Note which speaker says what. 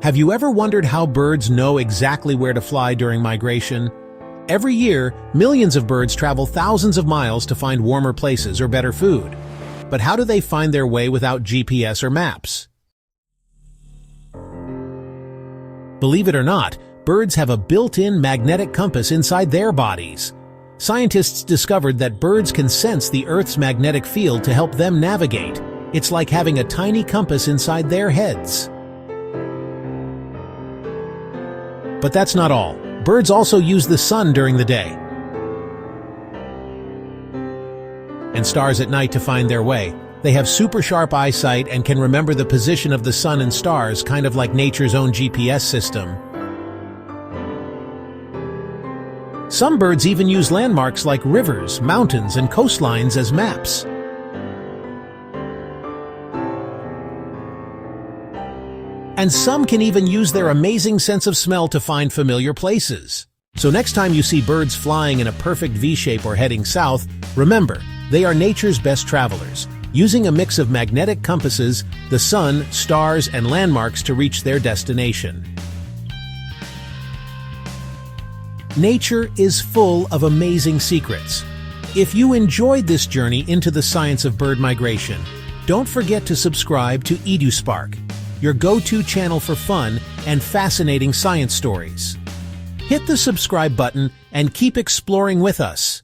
Speaker 1: Have you ever wondered how birds know exactly where to fly during migration? Every year, millions of birds travel thousands of miles to find warmer places or better food. But how do they find their way without GPS or maps? Believe it or not, birds have a built-in magnetic compass inside their bodies. Scientists discovered that birds can sense the Earth's magnetic field to help them navigate. It's like having a tiny compass inside their heads. But that's not all. Birds also use the sun during the day and stars at night to find their way. They have super sharp eyesight and can remember the position of the sun and stars, kind of like nature's own GPS system. Some birds even use landmarks like rivers, mountains, and coastlines as maps. And some can even use their amazing sense of smell to find familiar places. So next time you see birds flying in a perfect V-shape or heading south, remember, they are nature's best travelers, using a mix of magnetic compasses, the sun, stars, and landmarks to reach their destination. Nature is full of amazing secrets. If you enjoyed this journey into the science of bird migration, don't forget to subscribe to EduSpark, your go-to channel for fun and fascinating science stories. Hit the subscribe button and keep exploring with us.